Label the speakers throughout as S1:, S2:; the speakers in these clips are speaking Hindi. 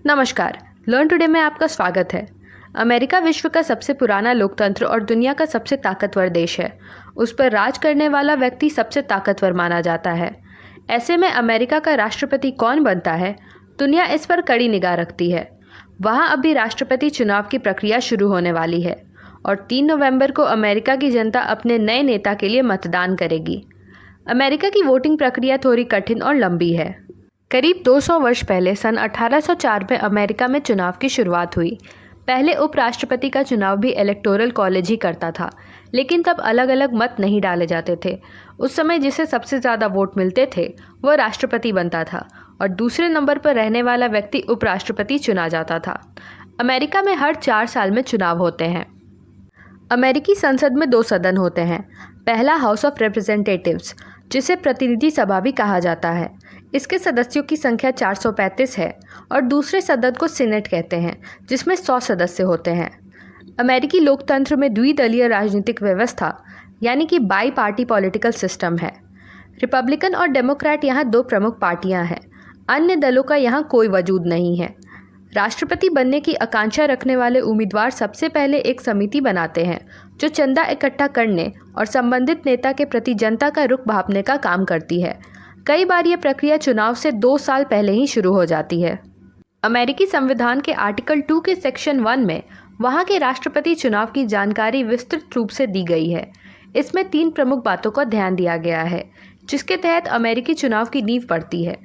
S1: नमस्कार। लर्न टुडे में आपका स्वागत है। अमेरिका विश्व का सबसे पुराना लोकतंत्र और दुनिया का सबसे ताकतवर देश है। उस पर राज करने वाला व्यक्ति सबसे ताकतवर माना जाता है। ऐसे में अमेरिका का राष्ट्रपति कौन बनता है, दुनिया इस पर कड़ी निगाह रखती है। वहाँ अभी राष्ट्रपति चुनाव की प्रक्रिया शुरू होने वाली है और 3 नवंबर को अमेरिका की जनता अपने नए नेता के लिए मतदान करेगी। अमेरिका की वोटिंग प्रक्रिया थोड़ी कठिन और लंबी है। करीब 200 वर्ष पहले सन 1804 में अमेरिका में चुनाव की शुरुआत हुई। पहले उपराष्ट्रपति का चुनाव भी इलेक्टोरल कॉलेज ही करता था, लेकिन तब अलग अलग मत नहीं डाले जाते थे। उस समय जिसे सबसे ज़्यादा वोट मिलते थे वह राष्ट्रपति बनता था और दूसरे नंबर पर रहने वाला व्यक्ति उपराष्ट्रपति चुना जाता था। अमेरिका में हर 4 साल में चुनाव होते हैं। अमेरिकी संसद में 2 सदन होते हैं। पहला हाउस ऑफ रिप्रेजेंटेटिव्स, जिसे प्रतिनिधि सभा भी कहा जाता है। इसके सदस्यों की संख्या 435 है और दूसरे सदन को सीनेट कहते हैं, जिसमें 100 सदस्य होते हैं। अमेरिकी लोकतंत्र में द्विदलीय राजनीतिक व्यवस्था यानी कि बाई पार्टी पॉलिटिकल सिस्टम है। रिपब्लिकन और डेमोक्रेट यहाँ 2 प्रमुख पार्टियाँ हैं। अन्य दलों का यहाँ कोई वजूद नहीं है। राष्ट्रपति बनने की आकांक्षा रखने वाले उम्मीदवार सबसे पहले एक समिति बनाते हैं जो चंदा इकट्ठा करने और संबंधित नेता के प्रति जनता का रुख भांपने का काम करती है। कई बार यह प्रक्रिया चुनाव से 2 साल पहले ही शुरू हो जाती है। अमेरिकी संविधान के आर्टिकल 2 के सेक्शन 1 में वहां के राष्ट्रपति चुनाव की जानकारी विस्तृत रूप से दी गई है। इसमें 3 प्रमुख बातों का ध्यान दिया गया है, जिसके तहत अमेरिकी चुनाव की नींव पड़ती है।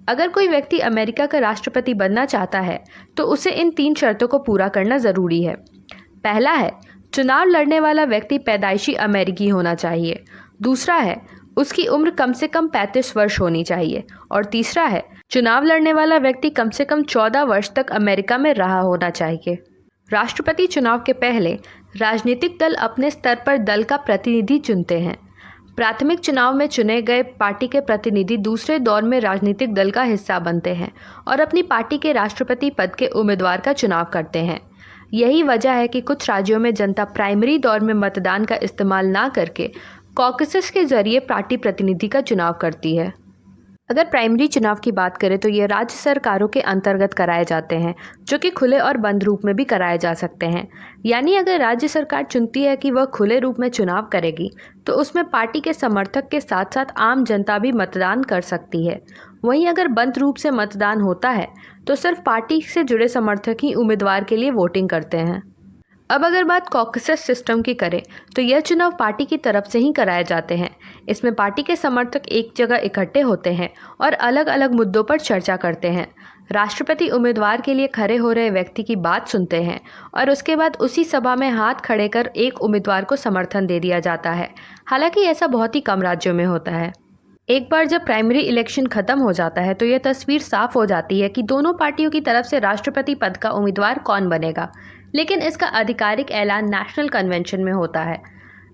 S1: अगर कोई व्यक्ति अमेरिका का राष्ट्रपति बनना चाहता है तो उसे इन 3 शर्तों को पूरा करना ज़रूरी है। पहला है, चुनाव लड़ने वाला व्यक्ति पैदाइशी अमेरिकी होना चाहिए। दूसरा है, उसकी उम्र कम से कम 35 वर्ष होनी चाहिए। और तीसरा है, चुनाव लड़ने वाला व्यक्ति कम से कम 14 वर्ष तक अमेरिका में रहा होना चाहिए। राष्ट्रपति चुनाव के पहले राजनीतिक दल अपने स्तर पर दल का प्रतिनिधि चुनते हैं। प्राथमिक चुनाव में चुने गए पार्टी के प्रतिनिधि दूसरे दौर में राजनीतिक दल का हिस्सा बनते हैं और अपनी पार्टी के राष्ट्रपति पद के उम्मीदवार का चुनाव करते हैं। यही वजह है कि कुछ राज्यों में जनता प्राइमरी दौर में मतदान का इस्तेमाल ना करके कॉकसेस के जरिए पार्टी प्रतिनिधि का चुनाव करती है। अगर प्राइमरी चुनाव की बात करें तो ये राज्य सरकारों के अंतर्गत कराए जाते हैं, जो कि खुले और बंद रूप में भी कराए जा सकते हैं। यानी अगर राज्य सरकार चुनती है कि वह खुले रूप में चुनाव करेगी तो उसमें पार्टी के समर्थक के साथ साथ आम जनता भी मतदान कर सकती है। वहीं अगर बंद रूप से मतदान होता है तो सिर्फ पार्टी से जुड़े समर्थक ही उम्मीदवार के लिए वोटिंग करते हैं। अब अगर बात कॉकसेस सिस्टम की करें तो यह चुनाव पार्टी की तरफ से ही कराए जाते हैं। इसमें पार्टी के समर्थक एक जगह इकट्ठे होते हैं और अलग अलग मुद्दों पर चर्चा करते हैं। राष्ट्रपति उम्मीदवार के लिए खड़े हो रहे व्यक्ति की बात सुनते हैं और उसके बाद उसी सभा में हाथ खड़े कर एक उम्मीदवार को समर्थन दे दिया जाता है। हालांकि ऐसा बहुत ही कम राज्यों में होता है। एक बार जब प्राइमरी इलेक्शन खत्म हो जाता है तो यह तस्वीर साफ हो जाती है कि दोनों पार्टियों की तरफ से राष्ट्रपति पद का उम्मीदवार कौन बनेगा, लेकिन इसका आधिकारिक ऐलान नेशनल कन्वेंशन में होता है।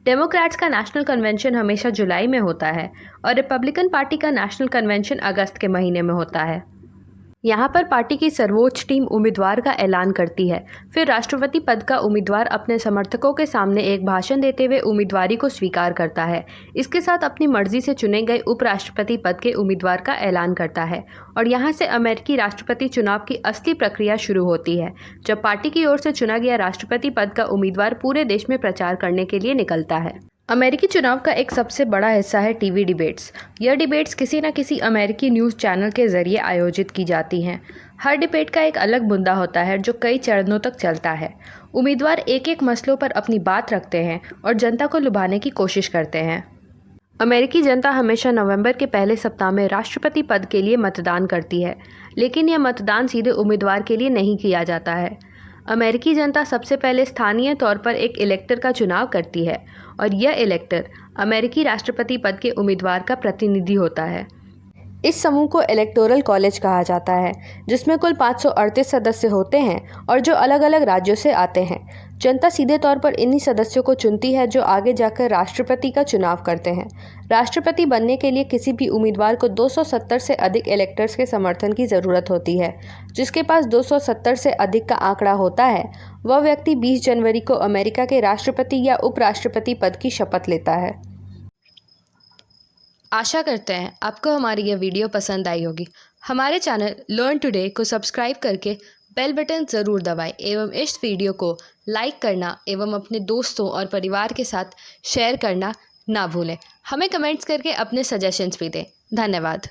S1: डेमोक्रेट्स का नेशनल कन्वेंशन हमेशा जुलाई में होता है और रिपब्लिकन पार्टी का नेशनल कन्वेंशन अगस्त के महीने में होता है। यहाँ पर पार्टी की सर्वोच्च टीम उम्मीदवार का ऐलान करती है। फिर राष्ट्रपति पद का उम्मीदवार अपने समर्थकों के सामने एक भाषण देते हुए उम्मीदवारी को स्वीकार करता है। इसके साथ अपनी मर्जी से चुने गए उपराष्ट्रपति पद के उम्मीदवार का ऐलान करता है और यहाँ से अमेरिकी राष्ट्रपति चुनाव की असली प्रक्रिया शुरू होती है, जब पार्टी की ओर से चुना गया राष्ट्रपति पद का उम्मीदवार पूरे देश में प्रचार करने के लिए निकलता है। अमेरिकी चुनाव का एक सबसे बड़ा हिस्सा है टीवी डिबेट्स। यह डिबेट्स किसी न किसी अमेरिकी न्यूज़ चैनल के जरिए आयोजित की जाती हैं। हर डिबेट का एक अलग मुद्दा होता है जो कई चरणों तक चलता है। उम्मीदवार एक एक मसलों पर अपनी बात रखते हैं और जनता को लुभाने की कोशिश करते हैं। अमेरिकी जनता हमेशा नवंबर के पहले सप्ताह में राष्ट्रपति पद के लिए मतदान करती है, लेकिन यह मतदान सीधे उम्मीदवार के लिए नहीं किया जाता है। अमेरिकी जनता सबसे पहले स्थानीय तौर पर एक इलेक्टर का चुनाव करती है और यह इलेक्टर अमेरिकी राष्ट्रपति पद के उम्मीदवार का प्रतिनिधि होता है। इस समूह को इलेक्टोरल कॉलेज कहा जाता है, जिसमें कुल 538 सदस्य होते हैं और जो अलग अलग राज्यों से आते हैं। जनता सीधे तौर पर इन्हीं सदस्यों को चुनती है जो आगे जाकर राष्ट्रपति का चुनाव करते हैं। राष्ट्रपति बनने के लिए किसी भी उम्मीदवार को 270 से अधिक इलेक्टर्स के समर्थन की ज़रूरत होती है। जिसके पास 270 से अधिक का आंकड़ा होता है वह व्यक्ति 20 जनवरी को अमेरिका के राष्ट्रपति या उपराष्ट्रपति पद की शपथ लेता है। आशा करते हैं आपको हमारी यह वीडियो पसंद आई होगी। हमारे चैनल लर्न टुडे को सब्सक्राइब करके बेल बटन ज़रूर दबाएं एवं इस वीडियो को लाइक करना एवं अपने दोस्तों और परिवार के साथ शेयर करना ना भूलें। हमें कमेंट्स करके अपने सजेशंस भी दें। धन्यवाद।